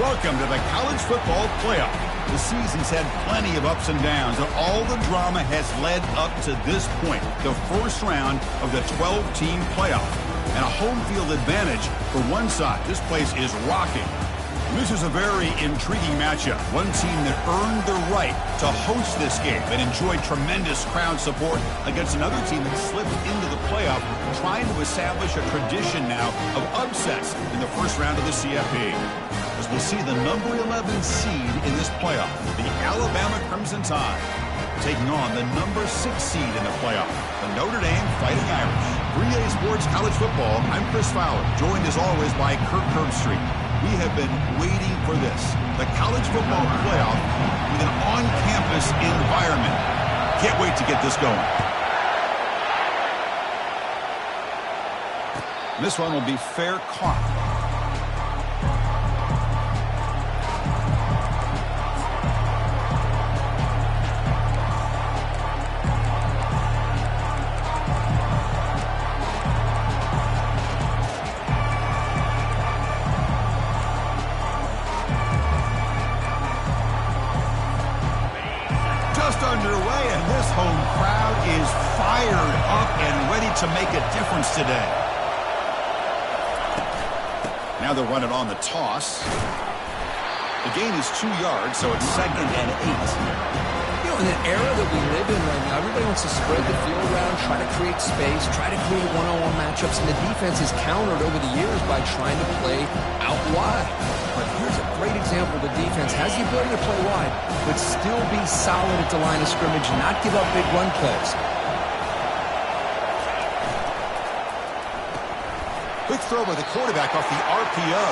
Welcome to the college football playoff. The season's had plenty of ups and downs, and all the drama has led up to this point, the first round of the 12-team playoff. And a home field advantage for one side. This place is rocking. This is a very intriguing matchup. One team that earned the right to host this game and enjoyed tremendous crowd support against another team that slipped into the playoff, trying to establish a tradition now of upsets in the first round of the CFP. As we'll see the number 11 seed in this playoff, the Alabama Crimson Tide, taking on the number 6 seed in the playoff, the Notre Dame Fighting Irish. 3A Sports College Football, I'm Chris Fowler, joined as always by Kirk Herbstreit. We have been waiting for this, the college football playoff with an on-campus environment. Can't wait to get this going. This one will be fair caught. Underway, and this home crowd is fired up and ready to make a difference today. Now they'll run it on the toss. The gain is 2 yards, so it's 2nd and 8. You know, in an era that we live in right now, everybody wants to spread the field around, try to create space, try to create one-on-one matchups, and the defense is countered over the years by trying to play out wide. But here's a great example. The defense has the ability to play wide, but still be solid at the line of scrimmage, not give up big run plays. Quick throw by the quarterback off the RPO.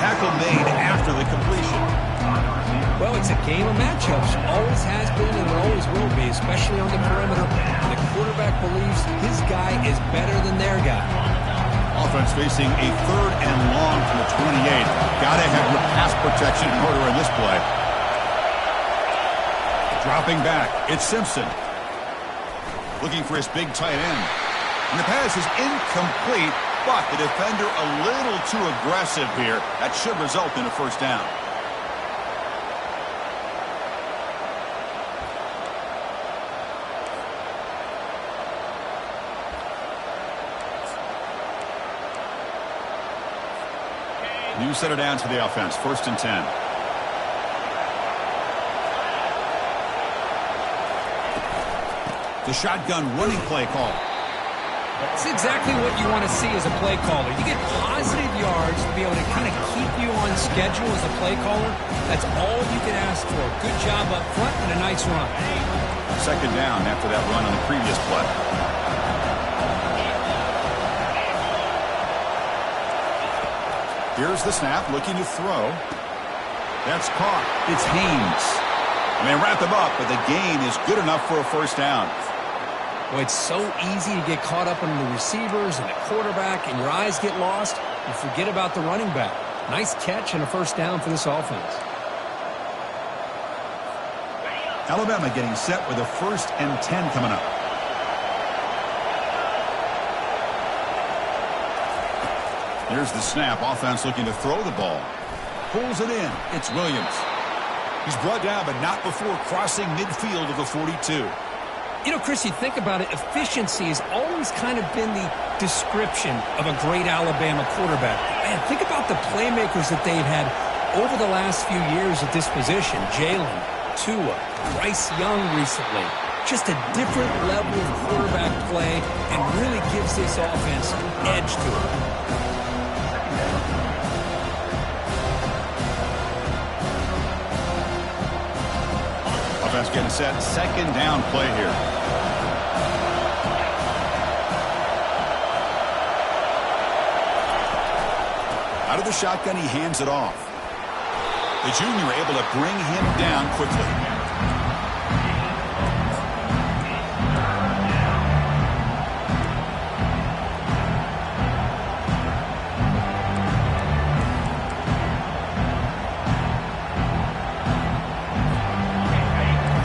Tackle made after the completion. Well, it's a game of matchups. Always has been and always will be, especially on the perimeter. The quarterback believes his guy is better than their guy. Offense facing a 3rd and long from the 28. Got to have your pass protection in order in this play. Dropping back, it's Simpson. Looking for his big tight end. And the pass is incomplete, but the defender a little too aggressive here. That should result in a first down. New set of downs for the offense. 1st and 10. The shotgun running play call. It's exactly what you want to see as a play caller. You get positive yards to be able to kind of keep you on schedule as a play caller. That's all you can ask for. Good job up front and a nice run. 2nd down after that run on the previous play. Here's the snap, looking to throw. That's caught. It's Haynes. And they wrap him up, but the gain is good enough for a first down. Well, it's so easy to get caught up in the receivers and the quarterback, and your eyes get lost. You forget about the running back. Nice catch and a first down for this offense. Alabama getting set with a 1st and 10 coming up. Here's the snap. Offense looking to throw the ball. Pulls it in. It's Williams. He's brought down, but not before crossing midfield of the 42. You know, Chris, you think about it, efficiency has always kind of been the description of a great Alabama quarterback. Man, think about the playmakers that they've had over the last few years at this position. Jalen, Tua, Bryce Young recently. Just a different level of quarterback play and really gives this offense edge to it. Offense getting set. 2nd down play here. Out of the shotgun, he hands it off. The junior able to bring him down quickly.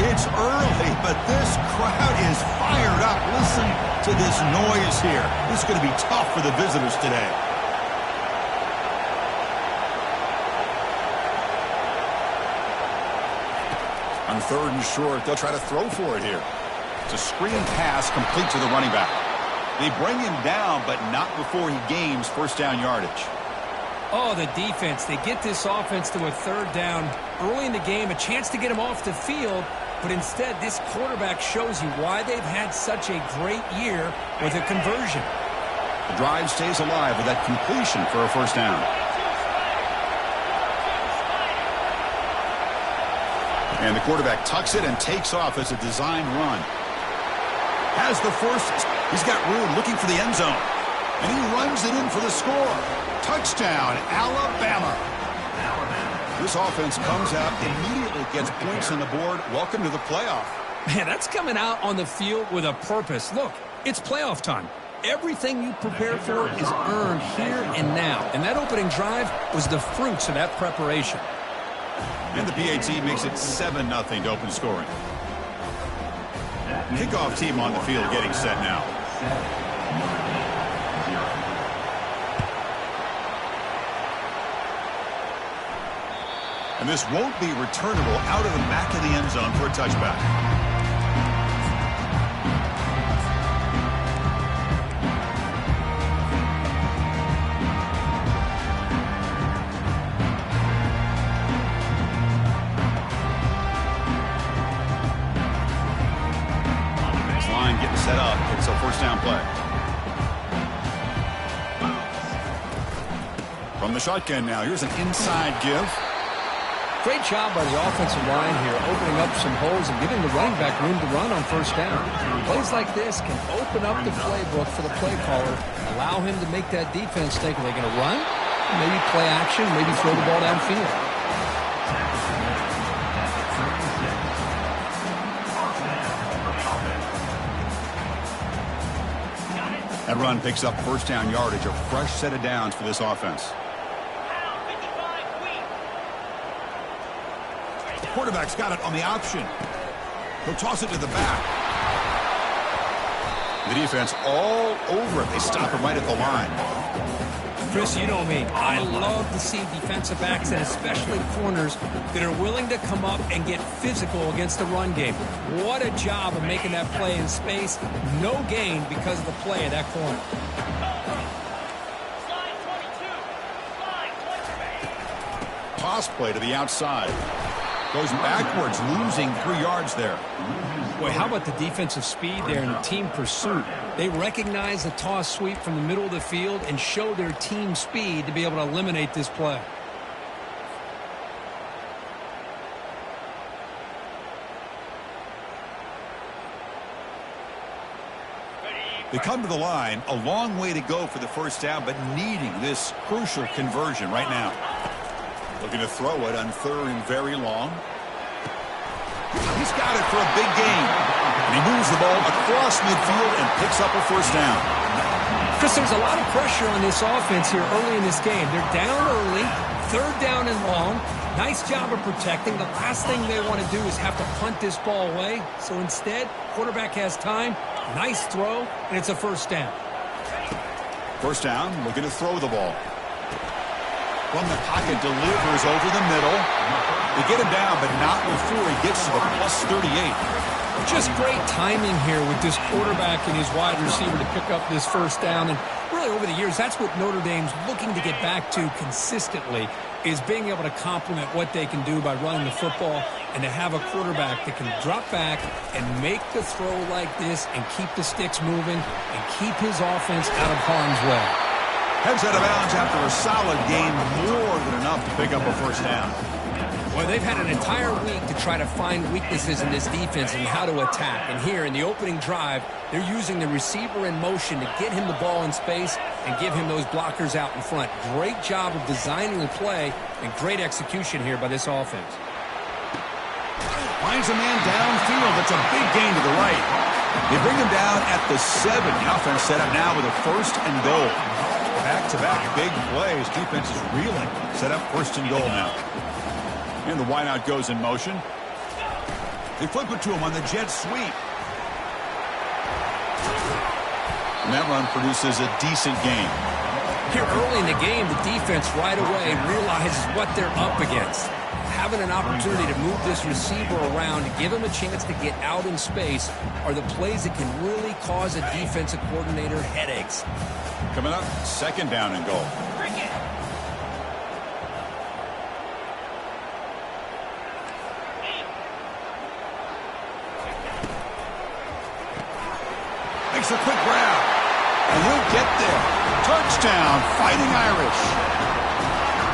It's early, but this crowd is fired up. Listen to this noise here. This is going to be tough for the visitors today. On 3rd and short, they'll try to throw for it here. It's a screen pass complete to the running back. They bring him down, but not before he gains first down yardage. Oh, the defense. They get this offense to a 3rd down early in the game, a chance to get him off the field, but instead this quarterback shows you why they've had such a great year with a conversion. The drive stays alive with that completion for a first down. And the quarterback tucks it and takes off as a designed run. Has the first. He's got room looking for the end zone. And he runs it in for the score. Touchdown, Alabama. This offense comes out, immediately gets points on the board. Welcome to the playoff. Man, that's coming out on the field with a purpose. Look, it's playoff time. Everything you prepare for is earned here and now. And that opening drive was the fruits of that preparation. And the PAT makes it 7-0 to open scoring. Kickoff team on the field getting set now. And this won't be returnable out of the back of the end zone for a touchback. Getting set up. It's a first down play. From the shotgun now, here's an inside give. Great job by the offensive line here, opening up some holes and giving the running back room to run on first down. Plays like this can open up the playbook for the play caller, allow him to make that defense think, are they going to run? Maybe play action, maybe throw the ball downfield. That run picks up first down yardage, a fresh set of downs for this offense. The quarterback's got it on the option. He'll toss it to the back. The defense all over it. They stop him right at the line. Chris, you know me. I love to see defensive backs and especially corners that are willing to come up and get physical against the run game. What a job of making that play in space. No gain because of the play of that corner. Toss play to the outside. Goes backwards, losing 3 yards there. Boy, how about the defensive speed there and the team pursuit? They recognize the toss sweep from the middle of the field and show their team speed to be able to eliminate this play. They come to the line, a long way to go for the first down, but needing this crucial conversion right now. Looking to throw it on 3rd and very long. He's got it for a big gain. And he moves the ball across midfield and picks up a first down. Chris, there's a lot of pressure on this offense here early in this game. They're down early, 3rd down and long. Nice job of protecting. The last thing they want to do is have to punt this ball away. So instead, quarterback has time. Nice throw, and it's a first down. First down, looking to throw the ball. From the pocket, delivers over the middle. They get him down, but not before he gets to the plus 38. Just great timing here with this quarterback and his wide receiver to pick up this first down. And really over the years, that's what Notre Dame's looking to get back to consistently, is being able to complement what they can do by running the football and to have a quarterback that can drop back and make the throw like this and keep the sticks moving and keep his offense out of harm's way. Heads out of bounds after a solid game, more than enough to pick up a first down. Well, they've had an entire week to try to find weaknesses in this defense and how to attack. And here in the opening drive, they're using the receiver in motion to get him the ball in space and give him those blockers out in front. Great job of designing the play and great execution here by this offense. Finds a man downfield. That's a big gain to the right. They bring him down at the 7. The offense set up now with a first and goal. Back-to-back big plays. Defense is reeling. Set up first and goal now. And the wideout goes in motion. They flip it to him on the jet sweep. And that run produces a decent gain. Here early in the game, the defense right away realizes what they're up against. having an opportunity to move this receiver around, to give him a chance to get out in space, are the plays that can really cause a defensive coordinator headaches. Coming up, second down and goal. Makes a quick grab, and he'll get there. Touchdown, Fighting Irish.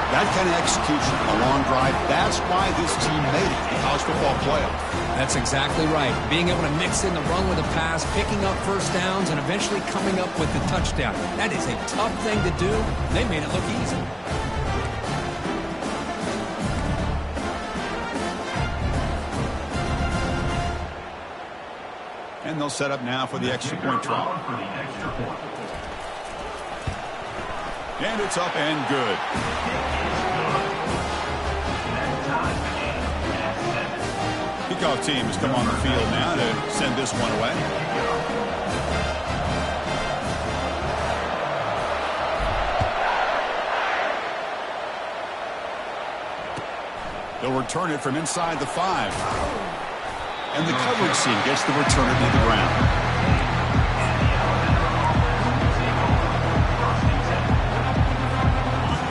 That kind of execution, a long drive, that's why this team made it in the college football playoff. That's exactly right. Being able to mix in the run with a pass, picking up first downs, and eventually coming up with the touchdown. That is a tough thing to do. They made it look easy. And they'll set up now for the extra point try. And it's up and good. Kickoff team has come on the field now to send this one away. They'll return it from inside the 5. And the coverage team gets the returner to the ground.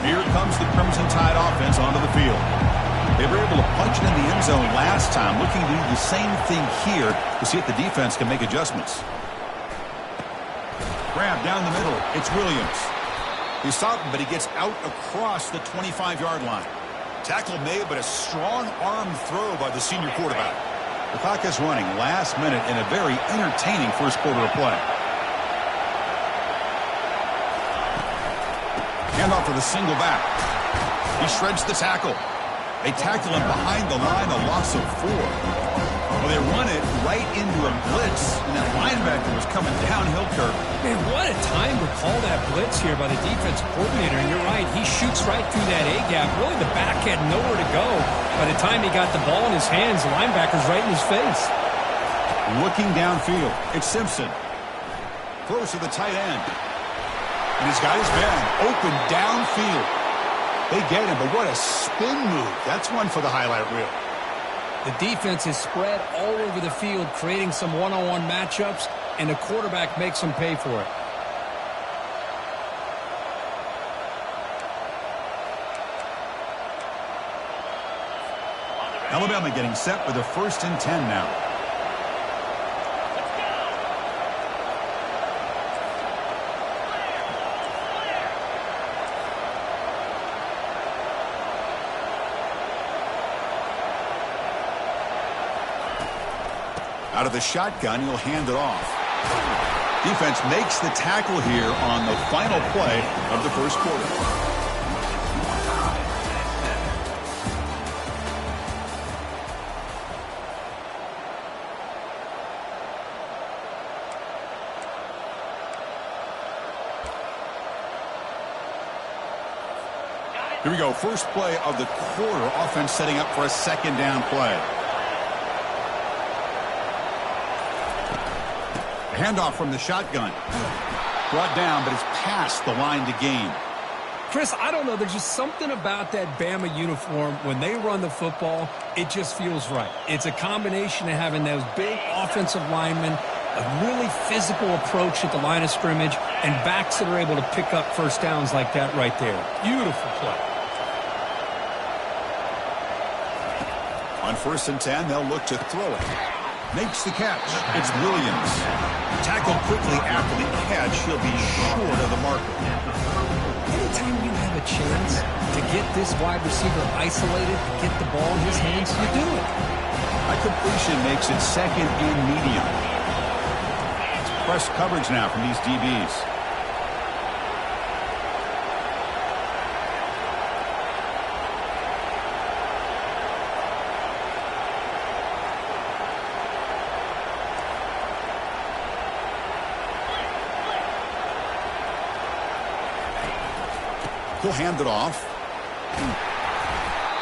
Here comes the Crimson Tide offense onto the field. They were able to punch it in the end zone last time, looking to do the same thing here to see if the defense can make adjustments. Grab down the middle. It's Williams. He's stopped, but he gets out across the 25-yard line. Tackle made, but a strong arm throw by the senior quarterback. The clock is running last minute in a very entertaining first quarter of play. Handoff for the single back. He shreds the tackle. They tackle him behind the line, a loss of 4. Well, they run it right into a blitz, and that linebacker was coming downhill curve. Man, what a time to call that blitz here by the defensive coordinator. And you're right, he shoots right through that A-gap. Really, the back had nowhere to go. By the time he got the ball in his hands, the linebacker's right in his face. Looking downfield, it's Simpson. Throws to the tight end. And he's got his man open downfield. They get him, but what a spin move. That's one for the highlight reel. The defense is spread all over the field, creating some one-on-one matchups, and the quarterback makes them pay for it. Alabama getting set with a 1st and 10 now. Out of the shotgun, he'll hand it off. Defense makes the tackle here on the final play of the first quarter. Here we go. First play of the quarter. Offense setting up for a second down play. Handoff from the shotgun. Brought down, but it's past the line to gain. Chris, I don't know. There's just something about that Bama uniform. When they run the football, it just feels right. It's a combination of having those big offensive linemen, a really physical approach at the line of scrimmage, and backs that are able to pick up first downs like that right there. Beautiful play. On 1st and 10, they'll look to throw it. Makes the catch. It's Williams. Tackled quickly after the catch. He'll be short of the marker. Anytime you have a chance to get this wide receiver isolated, get the ball in his hands, you do it. A completion makes it 2nd and medium. It's press coverage now from these DBs. He'll hand it off.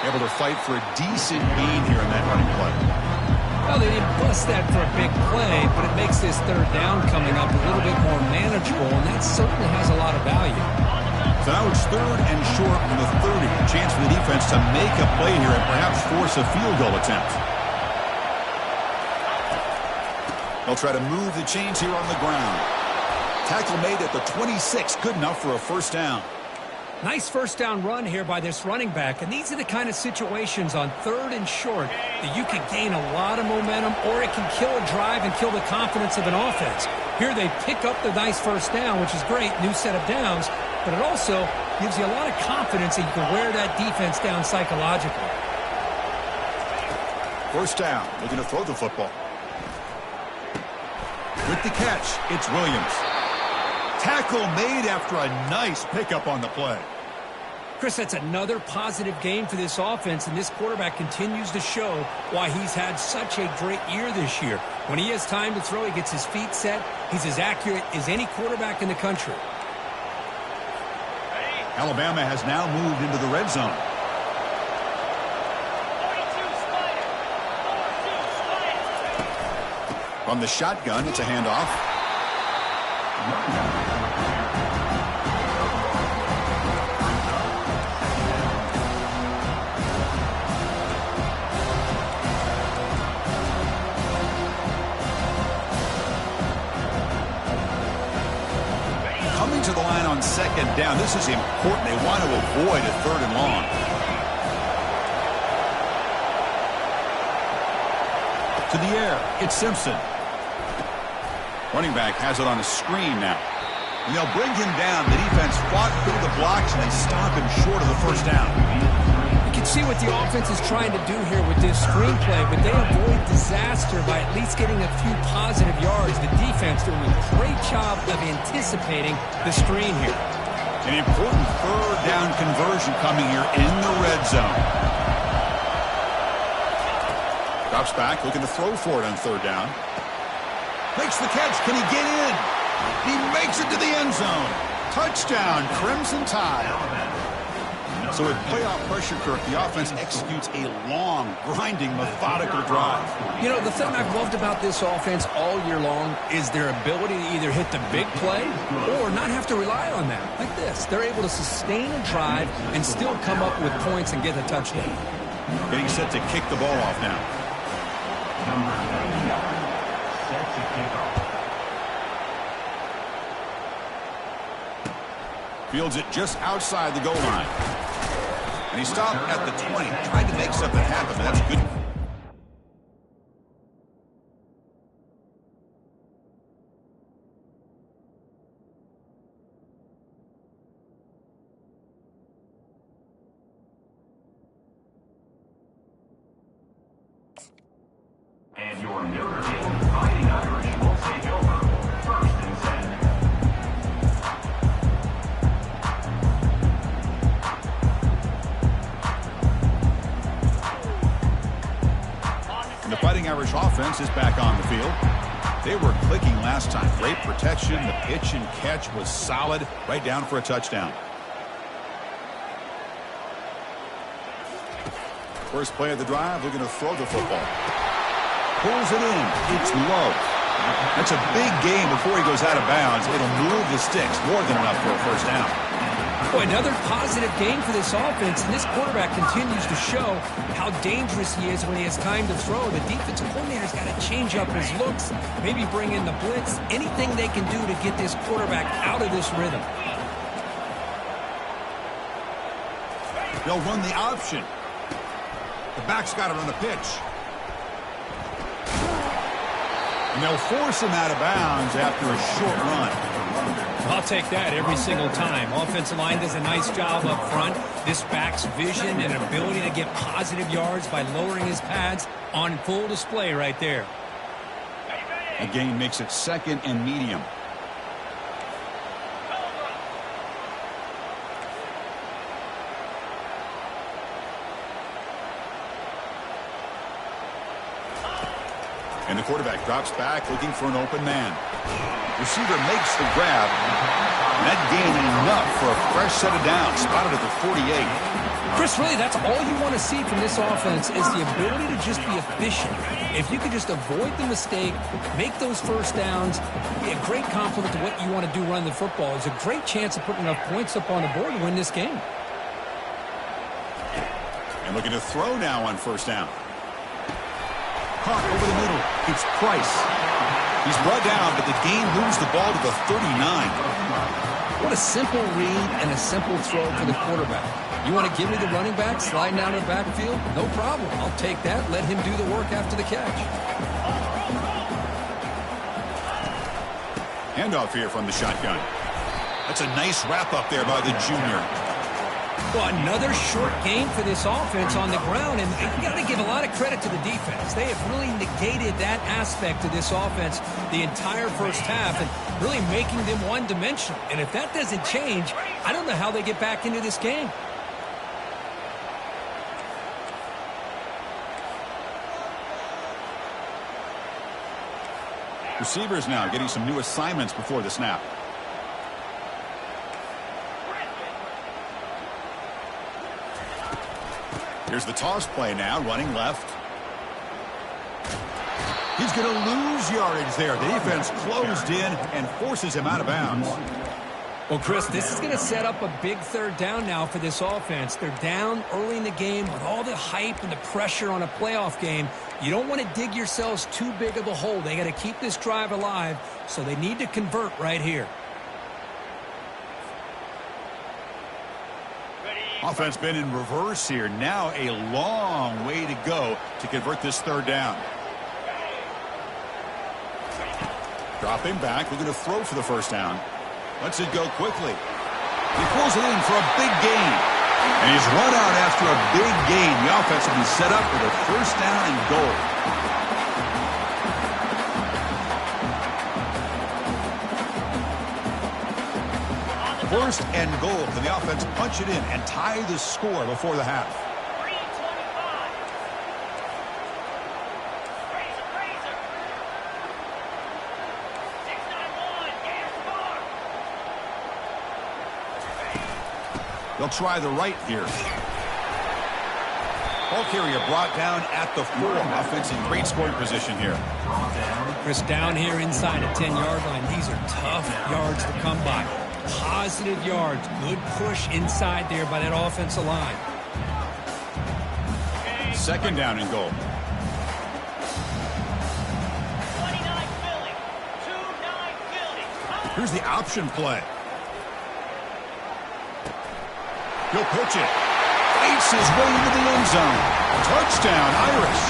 Able to fight for a decent gain here in that running play. Well, they didn't bust that for a big play, but it makes this third down coming up a little bit more manageable, and that certainly has a lot of value. So now it's 3rd and short from the 30. A chance for the defense to make a play here and perhaps force a field goal attempt. They'll try to move the chains here on the ground. Tackle made at the 26. Good enough for a first down. Nice first down run here by this running back. And these are the kind of situations on 3rd and short that you can gain a lot of momentum, or it can kill a drive and kill the confidence of an offense. Here they pick up the nice first down, which is great, new set of downs, but it also gives you a lot of confidence that you can wear that defense down psychologically. First down, looking to throw the football. With the catch, it's Williams. Tackle made after a nice pickup on the play. Chris, that's another positive game for this offense, and this quarterback continues to show why he's had such a great year this year. When he has time to throw, he gets his feet set. He's as accurate as any quarterback in the country. Alabama has now moved into the red zone. From the shotgun, it's a handoff. Coming to the line on 2nd down. This is important. They want to avoid a 3rd and long. To the air, it's Simpson. Running back has it on a screen now. And they'll bring him down. The defense fought through the blocks, and they stop him short of the first down. You can see what the offense is trying to do here with this screenplay, but they avoid disaster by at least getting a few positive yards. The defense doing a great job of anticipating the screen here. An important 3rd down conversion coming here in the red zone. Drops back, looking to throw for it on 3rd down. Makes the catch. Can he get in? He makes it to the end zone. Touchdown, Crimson Tide. So with playoff pressure, Kirk, the offense executes a long, grinding, methodical drive. You know, the thing I've loved about this offense all year long is their ability to either hit the big play or not have to rely on that. Like this. They're able to sustain a drive and still come up with points and get a touchdown. Getting set to kick the ball off now. Fields it just outside the goal line. And he stopped at the 20. Tried to make something happen, but that's good. And your Notre Dame Fighting Irish will take over 1st and 10. And the Fighting Irish offense is back on the field. They were clicking last time. Great protection. The pitch and catch was solid. Right down for a touchdown. First play of the drive, looking to throw the football. Pulls it in. It's low. That's a big gain before he goes out of bounds. It'll move the sticks. More than enough for a first down. Boy, another positive game for this offense, and this quarterback continues to show how dangerous he is when he has time to throw. The defensive coordinator's got to change up his looks, maybe bring in the blitz, anything they can do to get this quarterback out of this rhythm. They'll run the option. The back's got it on the pitch. And they'll force him out of bounds after a short run. I'll take that every single time. Offensive line does a nice job up front. This back's vision and ability to get positive yards by lowering his pads on full display right there. The gain makes it 2nd and medium. And the quarterback drops back looking for an open man. Receiver makes the grab. And that gain enough for a fresh set of downs. Spotted at the 48. Chris, really, that's all you want to see from this offense is the ability to just be efficient. If you could just avoid the mistake, make those first downs, be a great complement to what you want to do running the football. There's a great chance of putting enough points up on the board to win this game. And looking to throw now on first down. Caught over the middle. It's Price. He's brought down, but the game moves the ball to the 39. What a simple read and a simple throw for the quarterback. You want to give me the running back sliding down to the backfield? No problem. I'll take that. Let him do the work after the catch. Handoff here from the shotgun. That's a nice wrap up there by the junior. Well, another short game for this offense on the ground, and you got to give a lot of credit to the defense. They have really negated that aspect of this offense the entire first half and really making them one-dimensional. And if that doesn't change, I don't know how they get back into this game. Receivers now getting some new assignments before the snap. Here's the toss play now, running left. He's going to lose yardage there. The defense closed in and forces him out of bounds. Well, Chris, this is going to set up a big third down now for this offense. They're down early in the game with all the hype and the pressure on a playoff game. You don't want to dig yourselves too big of a hole. They got to keep this drive alive, so they need to convert right here. Offense been in reverse here. Now a long way to go to convert this third down. Dropping back, looking to throw for the first down. Lets it go quickly. He pulls it in for a big gain. And he's run out after a big gain. The offense will be set up with a first down and goal. First and goal. Can the offense punch it in and tie the score before the half? They'll try the right here. Ball carrier brought down at the 4. Offense in great scoring position here. Chris, down here inside a 10-yard line. These are tough yards to come by. Positive yards. Good push inside there by that offensive line. Second down and goal. 29 Philly. 2-9 Philly. Here's the option play. He'll pitch it. Fights his way into the end zone. Touchdown, Irish.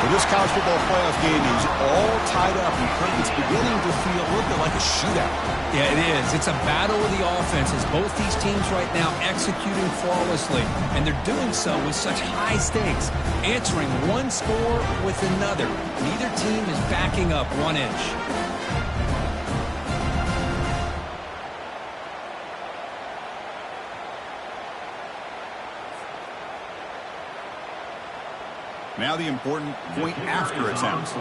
But this college football playoff game is all tied up. And it's beginning to feel a little bit like a shootout. Yeah, it is. It's a battle of the offenses. Both these teams right now executing flawlessly. And they're doing so with such high stakes. Answering one score with another. Neither team is backing up 1 inch. Now the important point after attempt.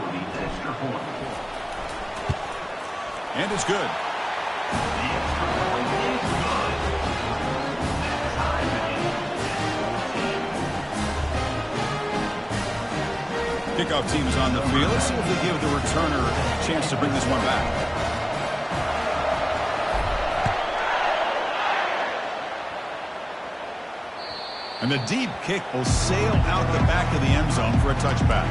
And it's good. Kickoff team is on the field. Let's see if they give the returner a chance to bring this one back. And the deep kick will sail out the back of the end zone for a touchback.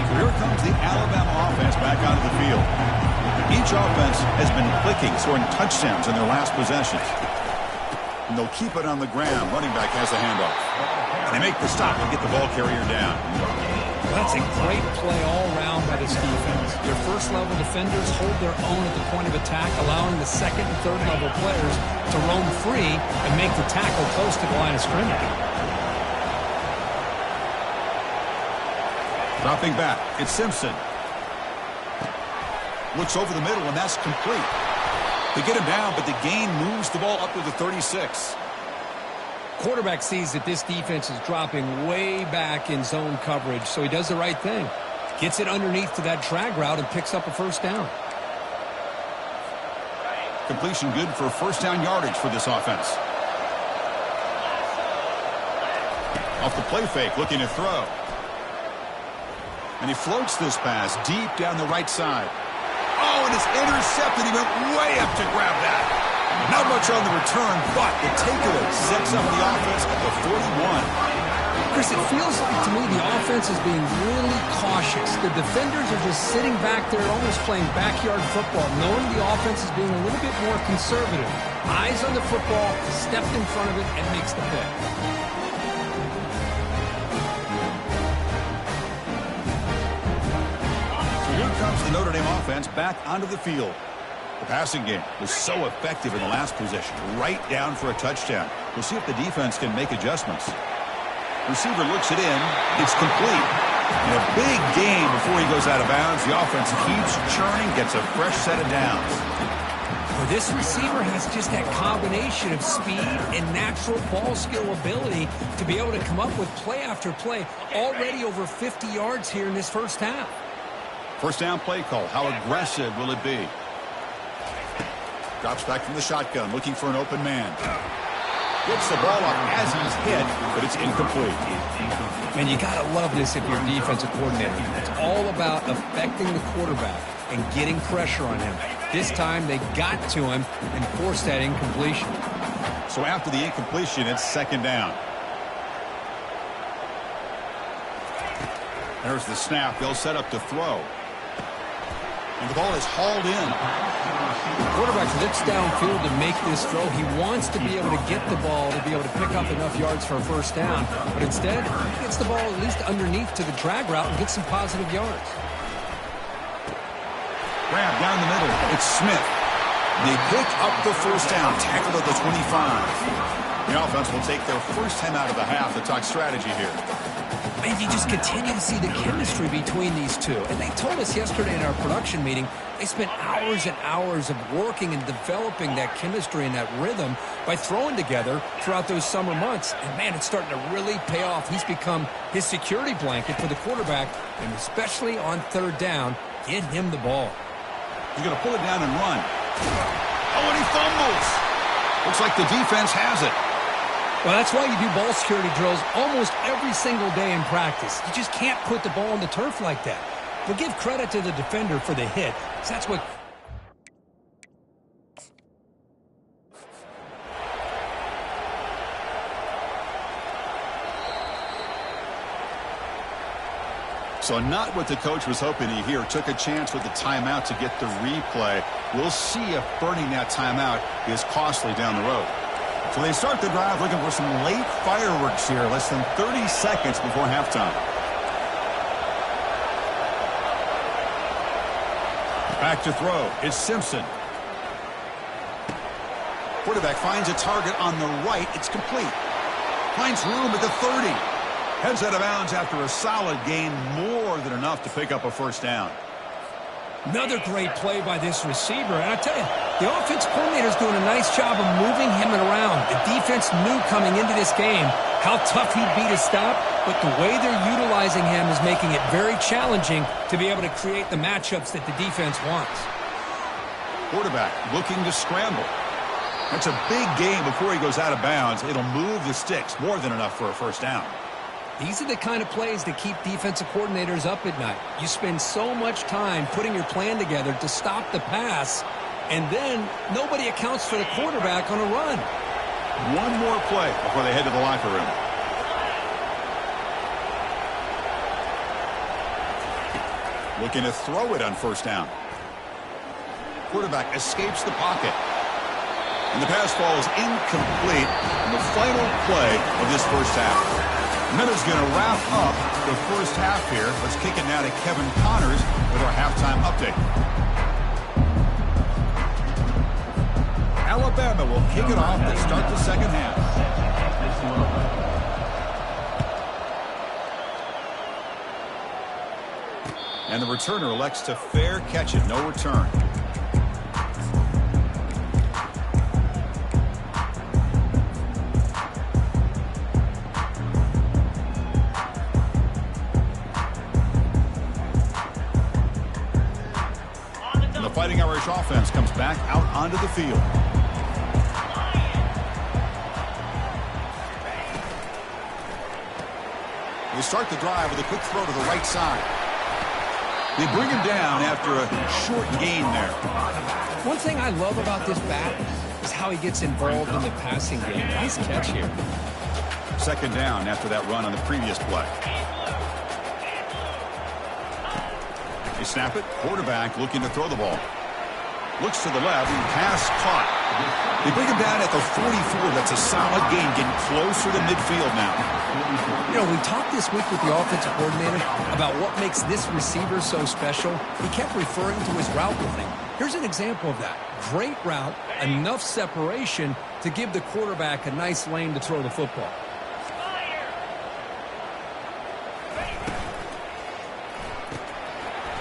So here comes the Alabama offense back onto the field. Each offense has been clicking, scoring touchdowns in their last possessions. And they'll keep it on the ground. Running back has the handoff. And they make the stop and get the ball carrier down. That's a great play all around by this defense. Their first-level defenders hold their own at the point of attack, allowing the second and third-level players to roam free and make the tackle close to the line of scrimmage. Dropping back, it's Simpson. Looks over the middle, and that's complete. They get him down, but the gain moves the ball up to the 36. Quarterback sees that this defense is dropping way back in zone coverage, so he does the right thing. Gets it underneath to that drag route and picks up a first down. Completion good for first down yardage for this offense. Off the play fake, looking to throw. And he floats this pass deep down the right side. Oh, and it's intercepted. He went way up to grab that. Not much on the return, but the takeaway sets up the offense at the 41. Chris, it feels like to me the offense is being really cautious. The defenders are just sitting back there almost playing backyard football, knowing the offense is being a little bit more conservative. Eyes on the football, stepped in front of it, and makes the pick. Here comes the Notre Dame offense back onto the field. The passing game was so effective in the last possession, right down for a touchdown. We'll see if the defense can make adjustments. Receiver looks it in. It's complete. And a big gain before he goes out of bounds. The offense keeps churning, gets a fresh set of downs. Well, this receiver has just that combination of speed and natural ball skill ability to be able to come up with play after play. Already over 50 yards here in this first half. First down play call. How aggressive will it be? Drops back from the shotgun, looking for an open man. Gets the ball up as he's hit, but it's incomplete. And you got to love this if you're a defensive coordinator. It's all about affecting the quarterback and getting pressure on him. This time they got to him and forced that incompletion. So after the incompletion, it's second down. There's the snap. They'll set up to throw. And the ball is hauled in. Quarterback looks downfield to make this throw. He wants to be able to get the ball to be able to pick up enough yards for a first down. But instead, he gets the ball at least underneath to the drag route and gets some positive yards. Grab down the middle. It's Smith. They pick up the first down. Tackled at the 25. The offense will take their first time out of the half to talk strategy here. Man, you just continue to see the chemistry between these two. And they told us yesterday in our production meeting, they spent hours and hours of working and developing that chemistry and that rhythm by throwing together throughout those summer months. And, man, it's starting to really pay off. He's become his security blanket for the quarterback, and especially on third down, get him the ball. He's going to pull it down and run. Oh, and he fumbles. Looks like the defense has it. Well, that's why you do ball security drills almost every single day in practice. You just can't put the ball on the turf like that. But give credit to the defender for the hit, because that's what... So not what the coach was hoping to hear. Took a chance with the timeout to get the replay. We'll see if burning that timeout is costly down the road. So they start the drive looking for some late fireworks here, less than 30 seconds before halftime. Back to throw. It's Simpson. Quarterback finds a target on the right. It's complete. Finds room at the 30. Heads out of bounds after a solid gain, more than enough to pick up a first down. Another great play by this receiver. And I tell you, the offense coordinator is doing a nice job of moving him around. The defense knew coming into this game how tough he'd be to stop, but the way they're utilizing him is making it very challenging to be able to create the matchups that the defense wants. Quarterback looking to scramble. That's a big gain before he goes out of bounds. It'll move the sticks, more than enough for a first down. These are the kind of plays that keep defensive coordinators up at night. You spend so much time putting your plan together to stop the pass, and then nobody accounts for the quarterback on a run. One more play before they head to the locker room. Looking to throw it on first down. Quarterback escapes the pocket. And the pass ball is incomplete in the final play of this first half. And that is going to wrap up the first half here. Let's kick it now to Kevin Connors with our halftime update. Alabama will kick it off to start the second half. And the returner elects to fair catch it. No return. Fighting Irish offense comes back out onto the field. They start the drive with a quick throw to the right side. They bring him down after a short gain there. One thing I love about this back is how he gets involved in the passing game. Nice catch here. Second down after that run on the previous play. They snap it. Quarterback looking to throw the ball. Looks to the left. Pass caught. They bring him down at the 44. That's a solid gain, getting closer to midfield now. You know, we talked this week with the offensive coordinator about what makes this receiver so special. He kept referring to his route running. Here's an example of that. Great route, enough separation to give the quarterback a nice lane to throw the football.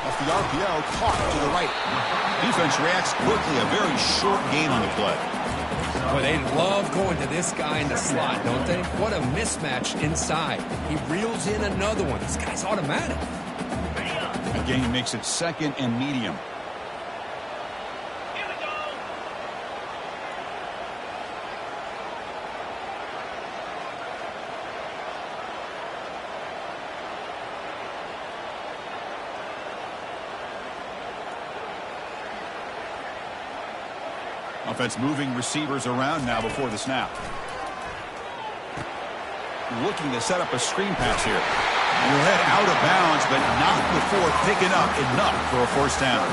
Off the RPO, caught to the right. Defense reacts quickly. A very short gain on the play. Boy, they love going to this guy in the slot, don't they? What a mismatch inside. He reels in another one. This guy's automatic. The gain makes it second and medium. Here we go. Offense moving receivers around now before the snap. Looking to set up a screen pass here. And he'll head out of bounds, but not before picking up enough for a first down.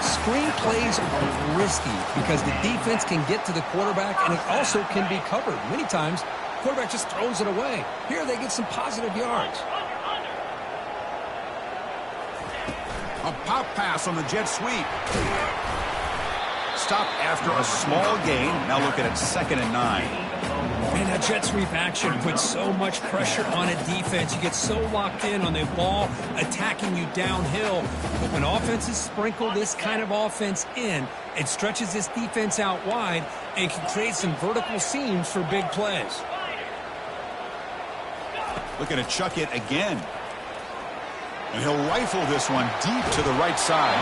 Screen plays are risky because the defense can get to the quarterback and it also can be covered. Many times, the quarterback just throws it away. Here they get some positive yards. A pop pass on the jet sweep. Stop after a small gain. Now looking at second and 9. Man, that jet sweep action puts so much pressure on a defense. You get so locked in on the ball attacking you downhill. But when offenses sprinkle this kind of offense in, it stretches this defense out wide and can create some vertical seams for big plays. Looking to chuck it again. And he'll rifle this one deep to the right side.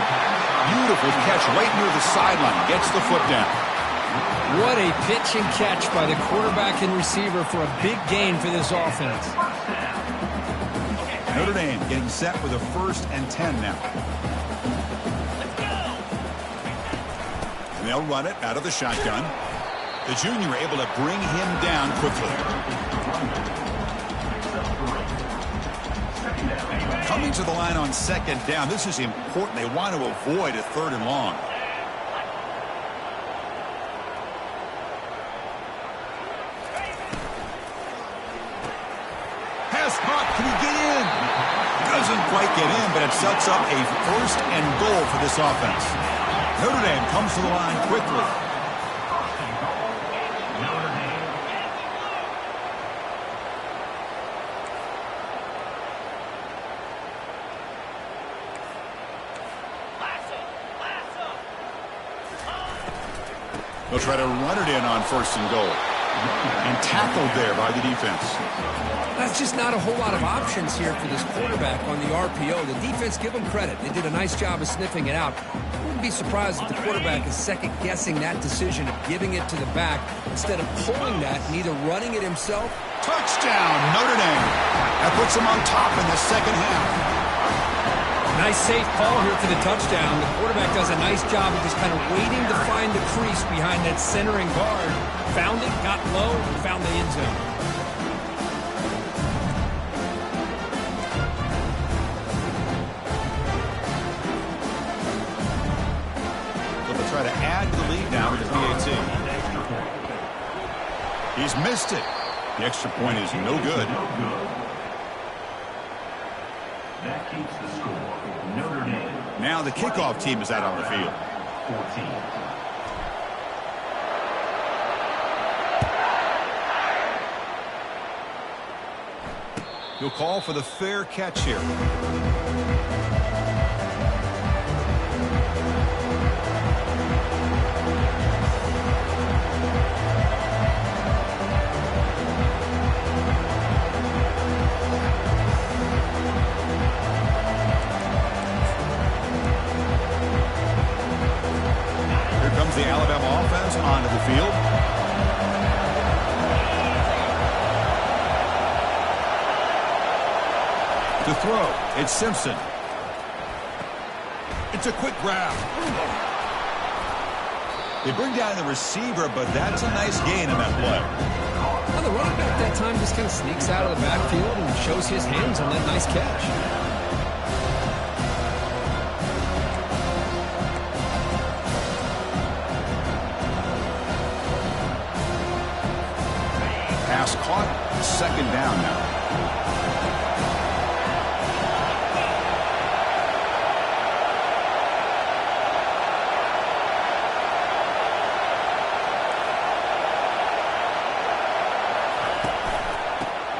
Beautiful catch right near the sideline. Gets the foot down. What a pitch and catch by the quarterback and receiver for a big gain for this offense. Notre Dame getting set for the 1st and 10 now. And they'll run it out of the shotgun. The junior able to bring him down quickly. Coming to the line on second down. This is important. They want to avoid a 3rd and long. Pass caught. Can he get in? Doesn't quite get in, but it sets up a 1st and goal for this offense. Notre Dame comes to the line quickly. They'll try to run it in on 1st and goal. And tackled there by the defense. That's just not a whole lot of options here for this quarterback on the RPO. The defense, give them credit. They did a nice job of sniffing it out. I wouldn't be surprised if the quarterback is second-guessing that decision of giving it to the back instead of pulling that and either running it himself. Touchdown, Notre Dame. That puts them on top in the second half. Nice safe call here for the touchdown. The quarterback does a nice job of just kind of waiting to find the crease behind that centering guard. Found it, got low, and found the end zone. They'll try to add to the lead now with the PAT. He's missed it. The extra point is no good. That keeps the score. Notre Dame. Now the kickoff team is out on the field. 14. He'll call for the fair catch here. onto the field. To throw, it's Simpson. It's a quick grab. They bring down the receiver, but that's a nice gain in that play. Well, the running back that time just kind of sneaks out of the backfield and shows his hands on that nice catch. Pass caught, second down now.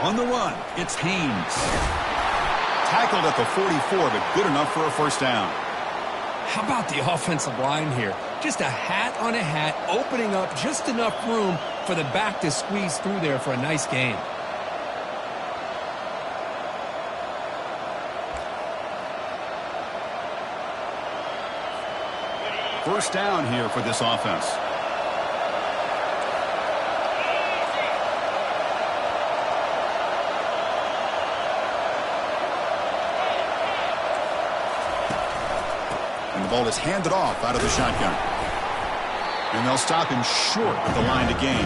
On the run, it's Haynes. Tackled at the 44, but good enough for a first down. How about the offensive line here? Just a hat on a hat, opening up just enough room for the back to squeeze through there for a nice gain. First down here for this offense. And the ball is handed off out of the shotgun. And they'll stop him short at the line to gain.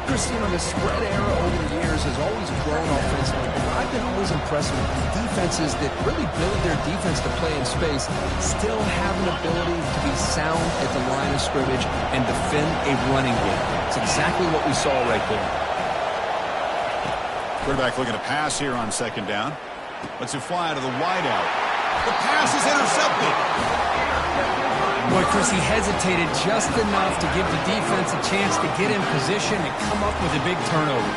Chris, you know, the spread era over the years has always grown offensively. But I've been always impressed with defenses that really build their defense to play in space, still have an ability to be sound at the line of scrimmage and defend a running game. It's exactly what we saw right there. Quarterback looking to pass here on second down. Lets it fly out of the wideout. The pass is intercepted. Boy, Chris, he hesitated just enough to give the defense a chance to get in position and come up with a big turnover.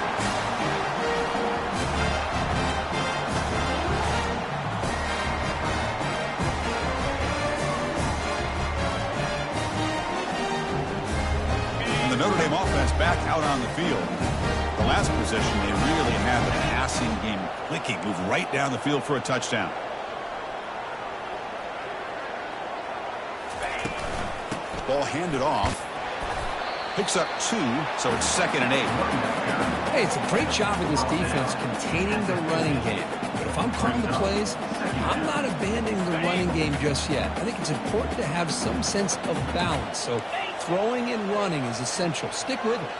And the Notre Dame offense back out on the field. The last possession, they really had the passing game clicking. Move right down the field for a touchdown. Ball handed off. Picks up 2, so it's 2nd and 8. Hey, it's a great job of this defense containing the running game. But if I'm calling the plays, I'm not abandoning the running game just yet. I think it's important to have some sense of balance. So throwing and running is essential. Stick with it.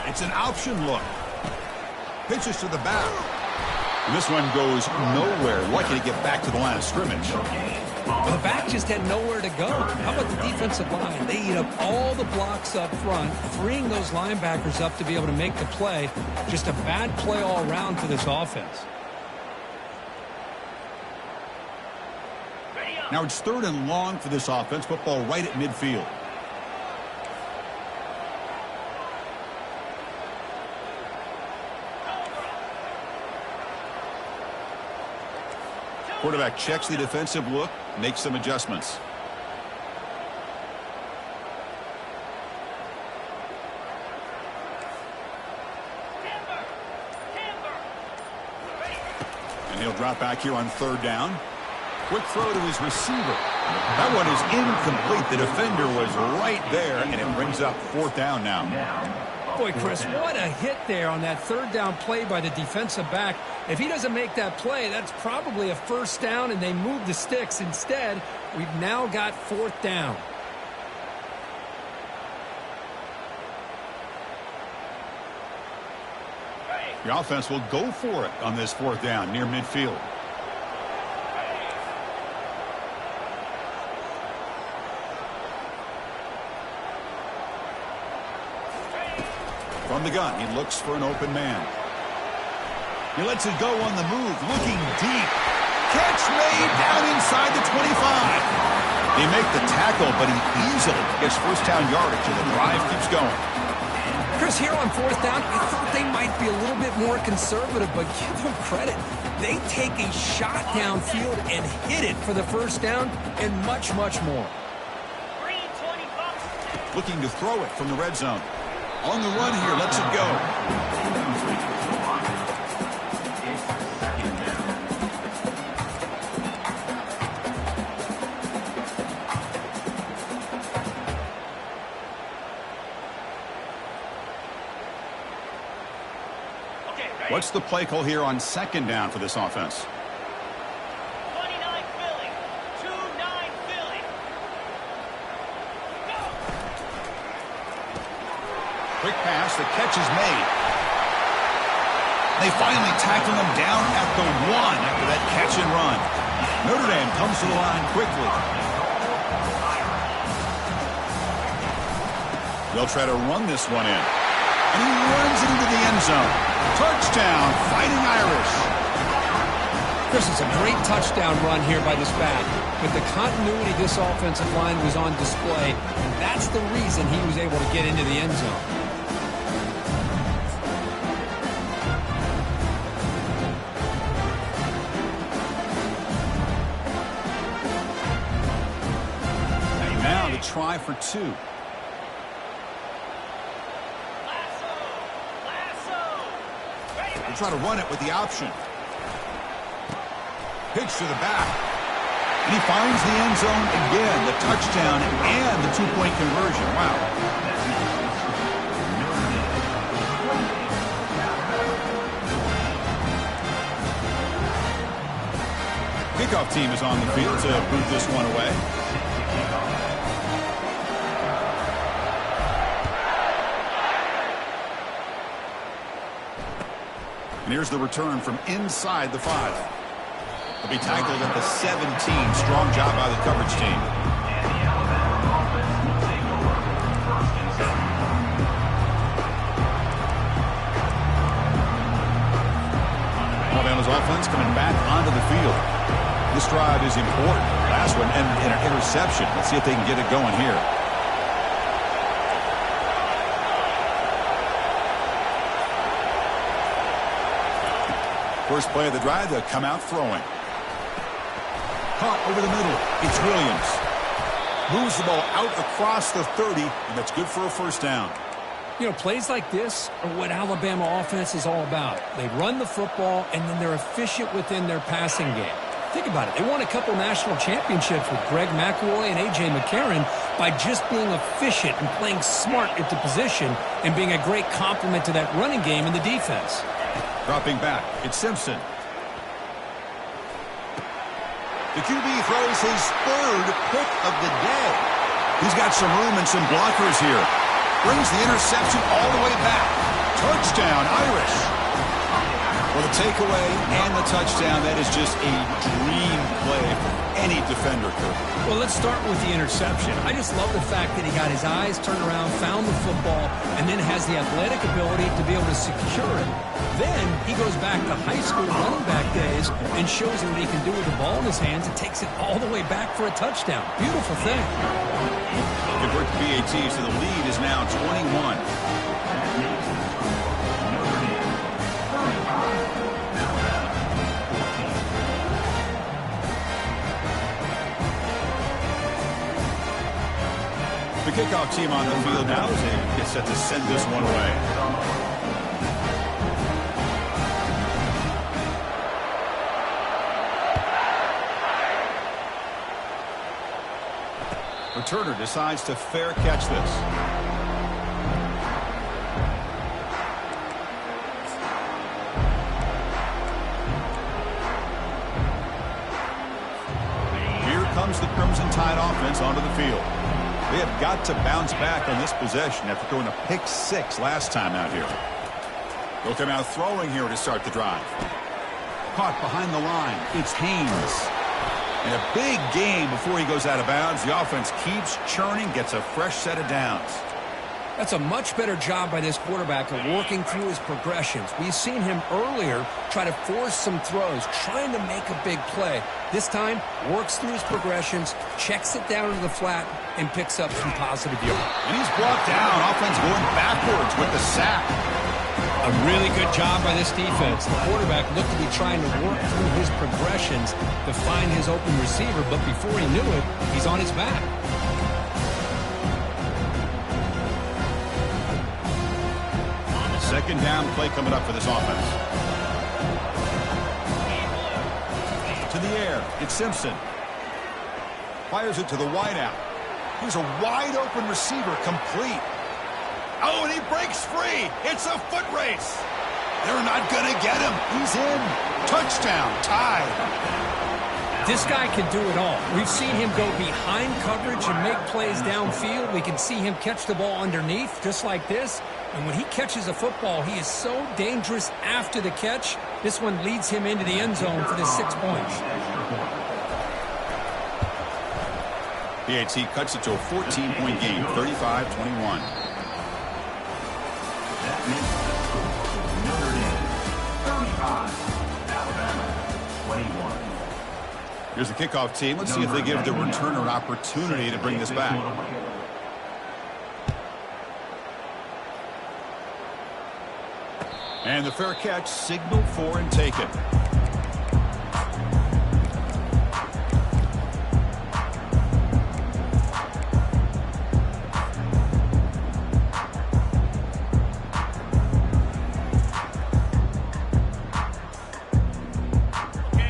It's an option look. Pitches to the back. And this one goes nowhere. Lucky to get back to the line of scrimmage. Well, the back just had nowhere to go. How about the defensive line? They eat up all the blocks up front, freeing those linebackers up to be able to make the play. Just a bad play all around for this offense. Now it's 3rd and long for this offense. Football right at midfield. Quarterback checks the defensive look, makes some adjustments. And he'll drop back here on 3rd down. Quick throw to his receiver. That one is incomplete. The defender was right there, and it brings up 4th down now. Boy, Chris, what a hit there on that 3rd down play by the defensive back. If he doesn't make that play, that's probably a first down, and they move the sticks. Instead, we've now got 4th down. The offense will go for it on this 4th down near midfield. From the gun, he looks for an open man. He lets it go on the move, looking deep. Catch made down inside the 25. They make the tackle, but he easily gets first down yardage, and the drive keeps going. Chris, here on 4th down, I thought they might be a little bit more conservative, but give them credit. They take a shot downfield and hit it for the first down and much, much more. Looking to throw it from the red zone. On the run here, lets it go. What's the play call here on second down for this offense? 29 Philly. 2-9 Philly. Go! Quick pass. The catch is made. They finally tackle him down at the 1 after that catch and run. Notre Dame comes to the line quickly. They'll try to run this one in. And he runs it into the end zone. Touchdown, Fighting Irish. Chris, it's a great touchdown run here by this back. But the continuity of this offensive line was on display. And that's the reason he was able to get into the end zone. And now the try for 2. Try to run it with the option. Pitch to the back. And he finds the end zone again. The touchdown and the 2-point conversion. Wow. Kickoff team is on the field to boot this one away. And here's the return from inside the 5. He'll be tackled at the 17. Strong job by the coverage team. Alabama's offense coming back onto the field. This drive is important. Last one ended in an interception. Let's see if they can get it going here. First play of the drive, they'll come out throwing. Caught over the middle. It's Williams. Moves the ball out across the 30, and that's good for a first down. You know, plays like this are what Alabama offense is all about. They run the football, and then they're efficient within their passing game. Think about it. They won a couple national championships with Greg McElroy and A.J. McCarron by just being efficient and playing smart at the position and being a great complement to that running game in the defense. Dropping back, it's Simpson. The QB throws his 3rd pick of the day. He's got some room and some blockers here. Brings the interception all the way back. Touchdown, Irish. Well, the takeaway and the touchdown, that is just a dream play for any defender, Kirk. Well, let's start with the interception. I just love the fact that he got his eyes turned around, found the football, and then has the athletic ability to be able to secure it. Then he goes back to high school running back days and shows him what he can do with the ball in his hands and takes it all the way back for a touchdown. Beautiful thing. Convert the BATs, so the lead is now 21. The kickoff team on the field now as they get set to send this one away. Returner decides to fair catch this. Here comes the Crimson Tide offense onto the field. They have got to bounce back on this possession after throwing a pick 6 last time out here. They'll come out throwing here to start the drive. Caught behind the line. It's Haynes. And a big game before he goes out of bounds. The offense keeps churning, gets a fresh set of downs. That's a much better job by this quarterback of working through his progressions. We've seen him earlier try to force some throws, trying to make a big play. This time, works through his progressions, checks it down to the flat, and picks up some positive yards. And he's brought down. Offense going backwards with the sack. A really good job by this defense. The quarterback looked to be trying to work through his progressions to find his open receiver, but before he knew it, he's on his back. Second down play coming up for this offense. To the air, it's Simpson. Fires it to the wideout. Here's a wide-open receiver complete. Oh, and he breaks free. It's a foot race. They're not going to get him. He's in. Touchdown. Tied. This guy can do it all. We've seen him go behind coverage and make plays downfield. We can see him catch the ball underneath, just like this. And when he catches a football, he is so dangerous after the catch. This one leads him into the end zone for the 6 points. PAT cuts it to a 14-point game, 35-21. That makes the score Notre Dame 35, Alabama 21. Here's the kickoff team. Let's see if they give the returner an opportunity to bring this back. And the fair catch, signal for and take it.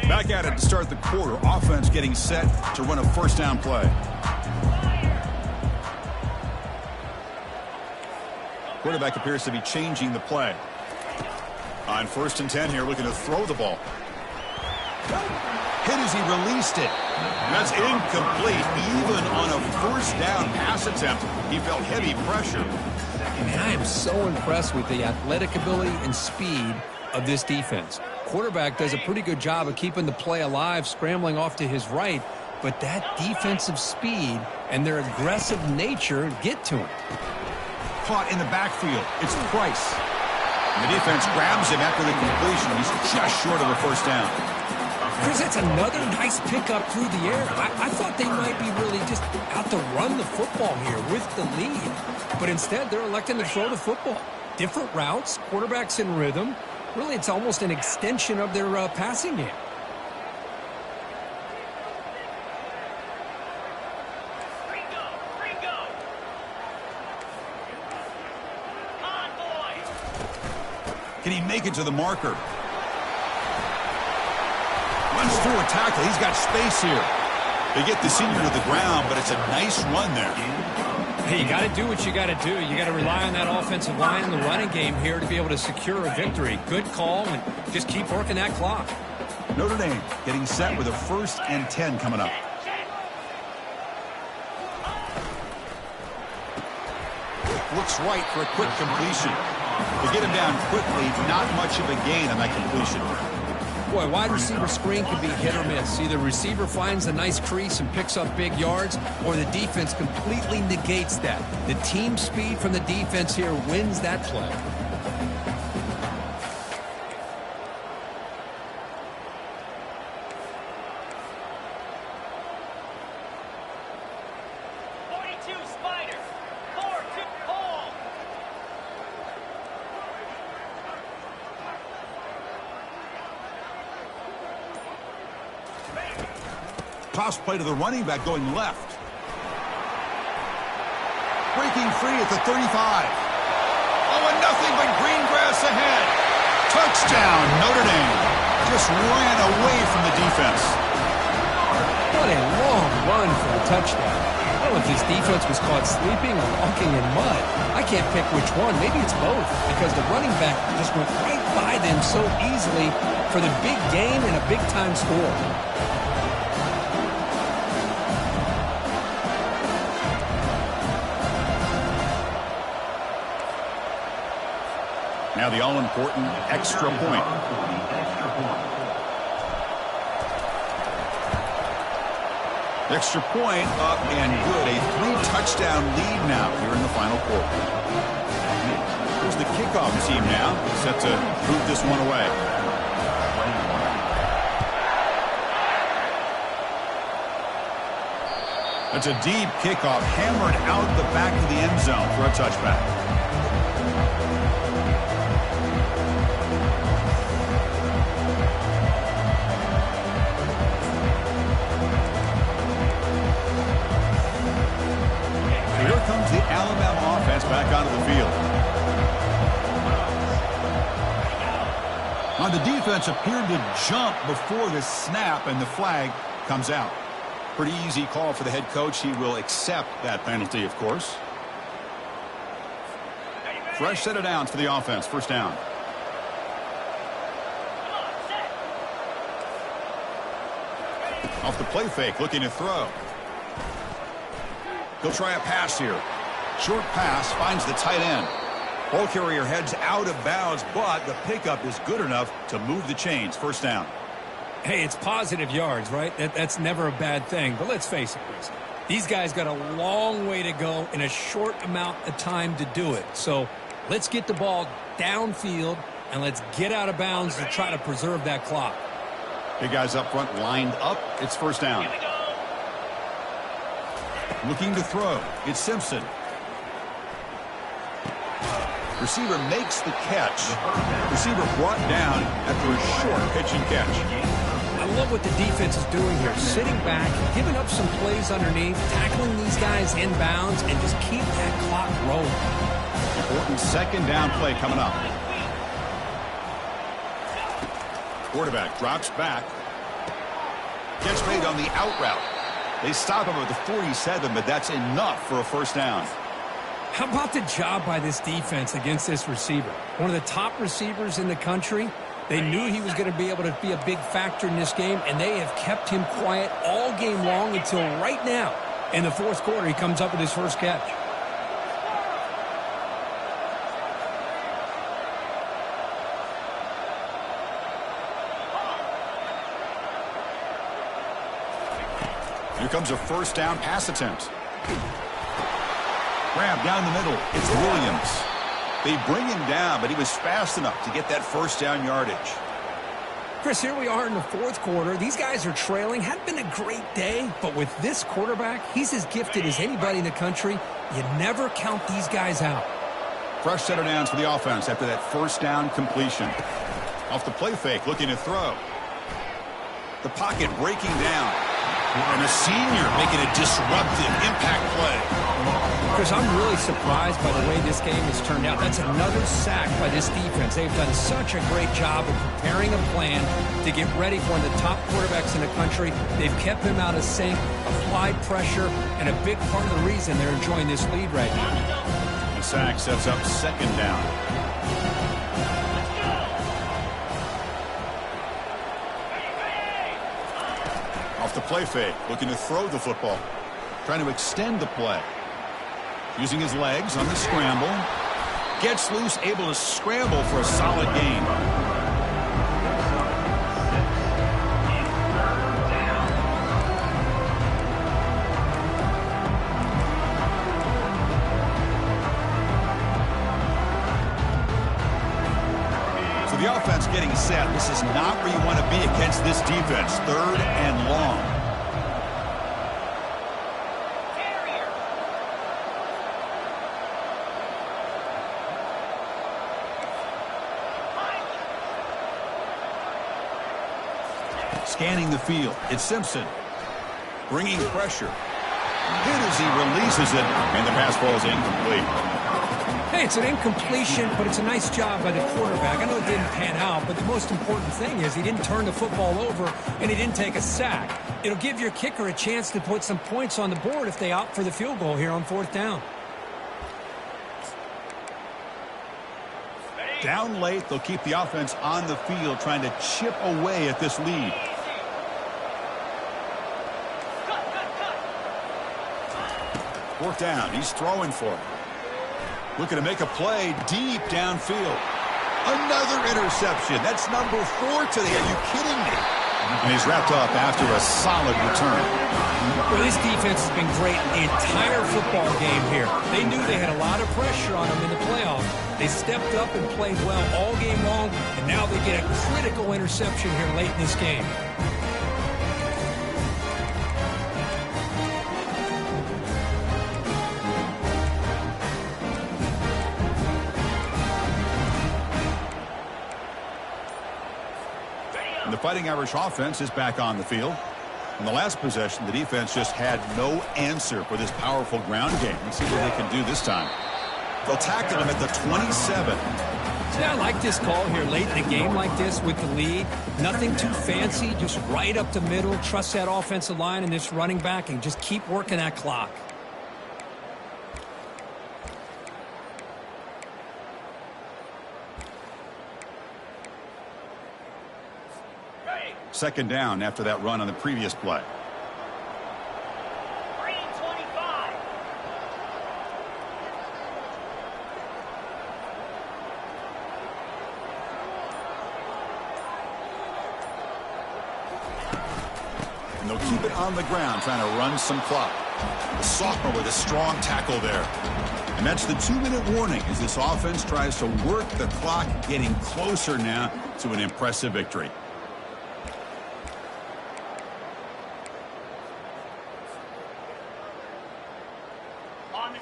Back at it to start the quarter. Offense getting set to run a first down play. Quarterback appears to be changing the play. On 1st and 10 here, looking to throw the ball. Hit as he released it. That's incomplete. Even on a first down pass attempt, he felt heavy pressure. And I am so impressed with the athletic ability and speed of this defense. Quarterback does a pretty good job of keeping the play alive, scrambling off to his right, but that defensive speed and their aggressive nature get to him. Caught in the backfield. It's Price. And the defense grabs him after the completion. He's just short of a first down. Chris, that's another nice pickup through the air. I thought they might be really just out to run the football here with the lead. But instead, they're electing to throw the football. Different routes, quarterbacks in rhythm. Really, it's almost an extension of their passing game. Can he make it to the marker? Runs through a tackle. He's got space here. They get the senior to the ground, but it's a nice run there. Hey, you got to do what you got to do. You got to rely on that offensive line in the running game here to be able to secure a victory. Good call, and just keep working that clock. Notre Dame getting set with a 1st and 10 coming up. Looks right for a quick completion. They get him down quickly, not much of a gain on that completion. Boy, wide receiver screen can be hit or miss. Either receiver finds a nice crease and picks up big yards, or the defense completely negates that. The team speed from the defense here wins that play. Toss play to the running back going left. Breaking free at the 35. Oh, and nothing but green grass ahead. Touchdown, Notre Dame. Just ran away from the defense. What a long run for a touchdown. I don't know if this defense was caught sleeping or walking in mud. I can't pick which one. Maybe it's both, because the running back just went right by them so easily for the big gain and a big-time score. Now the all-important extra point. Extra point up and good. A 3-touchdown lead now here in the final quarter. Here's the kickoff team now, set to move this one away. That's a deep kickoff, hammered out the back of the end zone for a touchback. Here comes the Alabama offense back onto the field. Now the defense appeared to jump before the snap, and the flag comes out. Pretty easy call for the head coach. He will accept that penalty, of course. Fresh set of downs for the offense. First down. Off the play fake, looking to throw. He'll try a pass here. Short pass finds the tight end. Ball carrier heads out of bounds, but the pickup is good enough to move the chains. First down. Hey, it's positive yards, right? That's never a bad thing. But let's face it, Chris. These guys got a long way to go in a short amount of time to do it. So let's get the ball downfield, and let's get out of bounds to try to preserve that clock. Big guys up front lined up. It's first down. Here we go. Looking to throw. It's Simpson. Receiver makes the catch. Receiver brought down after a short pitch and catch. I love what the defense is doing here. Sitting back, giving up some plays underneath, tackling these guys in bounds, and just keep that clock rolling. Important second down play coming up. Quarterback drops back. Gets made on the out route. They stop him at the 47, but that's enough for a first down. How about the job by this defense against this receiver? One of the top receivers in the country. They knew he was going to be able to be a big factor in this game, and they have kept him quiet all game long until right now. In the fourth quarter, he comes up with his first catch. Here comes a first down pass attempt. Grab down the middle. It's Williams. They bring him down, but he was fast enough to get that first down yardage. Chris, here we are in the fourth quarter. These guys are trailing. Hadn't been a great day, but with this quarterback, he's as gifted as anybody in the country. You never count these guys out. Fresh set of downs for the offense after that first down completion. Off the play fake, looking to throw. The pocket breaking down. And a senior making a disruptive impact play. Chris, I'm really surprised by the way this game has turned out. That's another sack by this defense. They've done such a great job of preparing a plan to get ready for one of the top quarterbacks in the country. They've kept him out of sync, applied pressure, and a big part of the reason they're enjoying this lead right now. The sack sets up second down. Off the play fake, looking to throw the football. Trying to extend the play. Using his legs on the scramble. Gets loose, able to scramble for a solid gain. So the offense getting set. This is not where you want to be against this defense. Third and long. Scanning the field. It's Simpson. Bringing pressure. Hit as he releases it, and the pass ball is incomplete. Hey, it's an incompletion, but it's a nice job by the quarterback. I know it didn't pan out, but the most important thing is he didn't turn the football over, and he didn't take a sack. It'll give your kicker a chance to put some points on the board if they opt for the field goal here on fourth down. Down late, they'll keep the offense on the field, trying to chip away at this lead. Fourth down. He's throwing for it. Looking to make a play deep downfield. Another interception. That's number 4 today. Are you kidding me? And he's wrapped up after a solid return. Well, this defense has been great the entire football game here. They knew they had a lot of pressure on them in the playoffs. They stepped up and played well all game long, and now they get a critical interception here late in this game. And the Fighting Irish offense is back on the field. In the last possession, the defense just had no answer for this powerful ground game. Let's see what they can do this time. They'll tackle him at the 27. Yeah, I like this call here late in a game like this with the lead. Nothing too fancy, just right up the middle. Trust that offensive line and this running back and just keep working that clock. Second down after that run on the previous play. Green 25. And they'll keep it on the ground, trying to run some clock. The sophomore with a strong tackle there. And that's the 2-minute warning as this offense tries to work the clock, getting closer now to an impressive victory.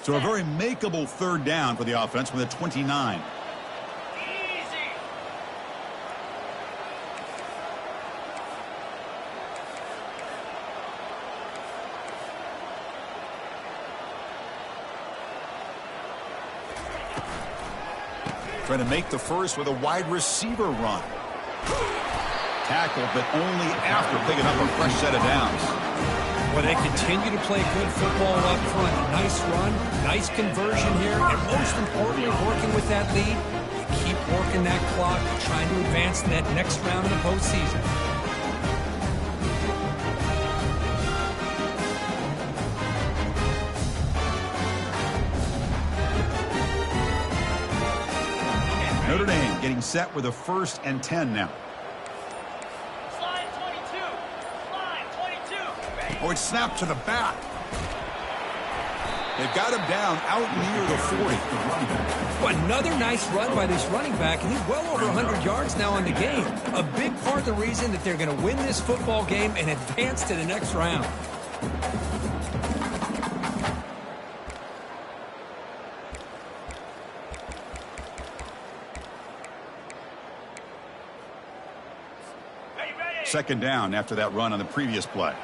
So a very makeable third down for the offense with a 29. Easy. Trying to make the first with a wide receiver run. Tackled, but only after picking up a fresh set of downs. Well, they continue to play good football up front. Nice run, nice conversion here, and most importantly, working with that lead, you keep working that clock, trying to advance in that next round of the postseason. Notre Dame getting set with a 1st and 10 now. Slide 22. Slide 22. Oh, it's snapped to the back. They've got him down out near the 40. Well, another nice run by this running back, and he's well over 100 yards now on the game. A big part of the reason that they're going to win this football game and advance to the next round. Second down after that run on the previous play.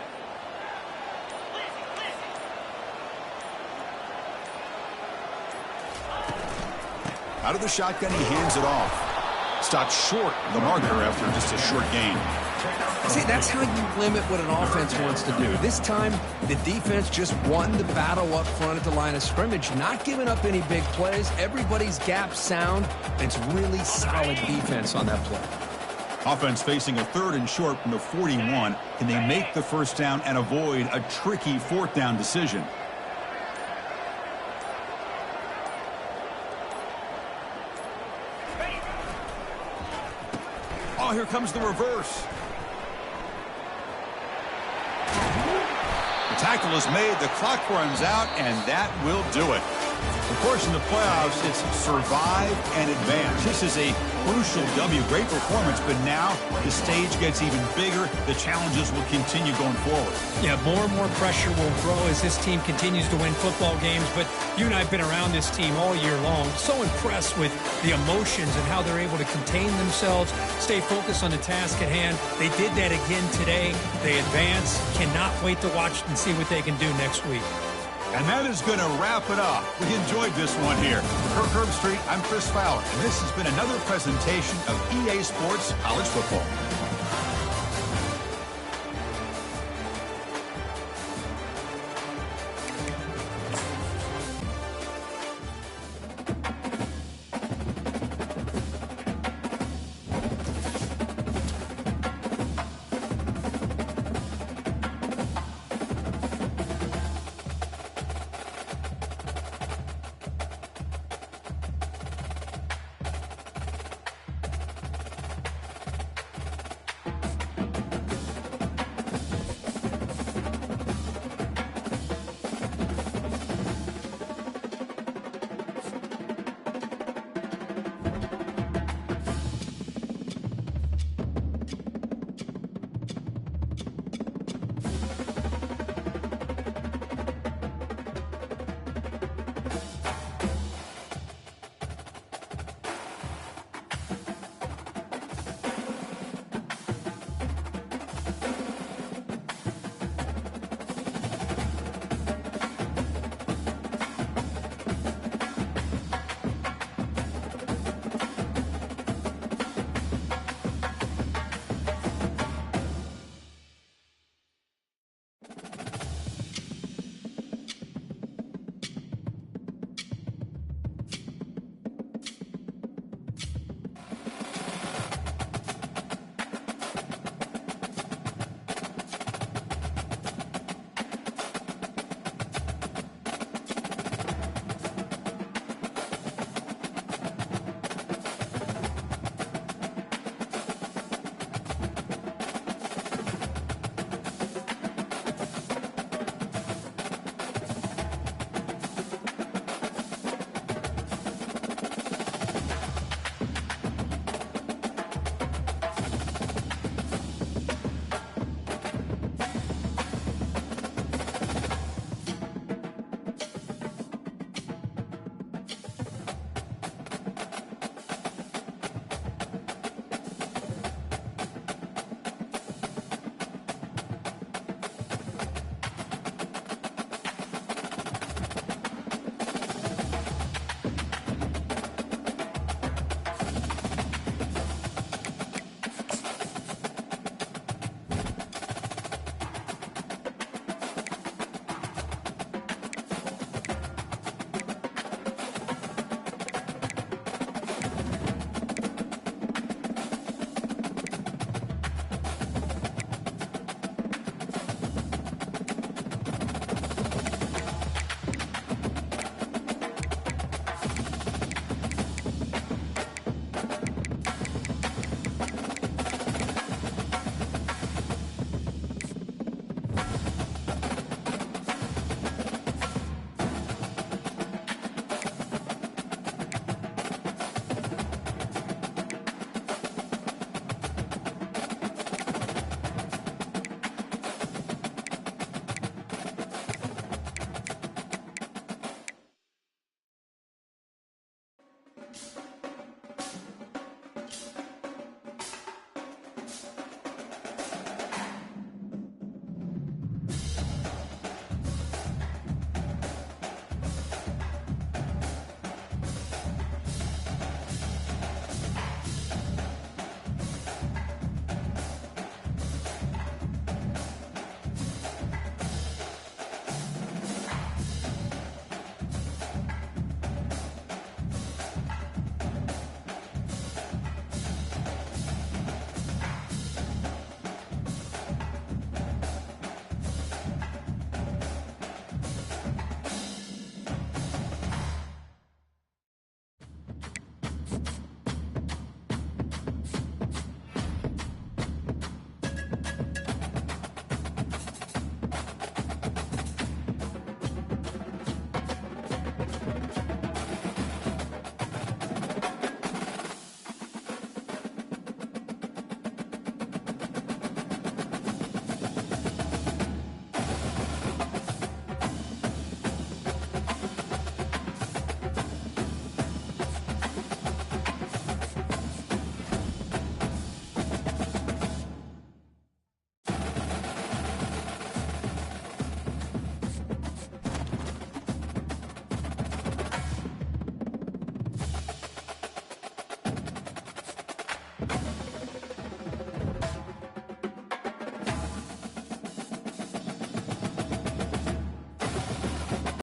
Out of the shotgun, he hands it off. Stopped short the marker after just a short gain. See, that's how you limit what an offense wants to do. This time, the defense just won the battle up front at the line of scrimmage, not giving up any big plays. Everybody's gap sound. It's really solid defense on that play. Offense facing a 3rd and short from the 41. Can they make the first down and avoid a tricky 4th down decision? Oh, here comes the reverse. The tackle is made, the clock runs out, and that will do it. Of course, in the playoffs, it's survive and advance. This is a crucial W. Great performance, but now the stage gets even bigger. The challenges will continue going forward. Yeah, more and more pressure will grow as this team continues to win football games, but you and I have been around this team all year long. So impressed with the emotions and how they're able to contain themselves, stay focused on the task at hand. They did that again today. They advance. Cannot wait to watch and see what they can do next week. And that is going to wrap it up. We enjoyed this one here. For Kirk Herbstreit, I'm Chris Fowler, and this has been another presentation of EA Sports College Football.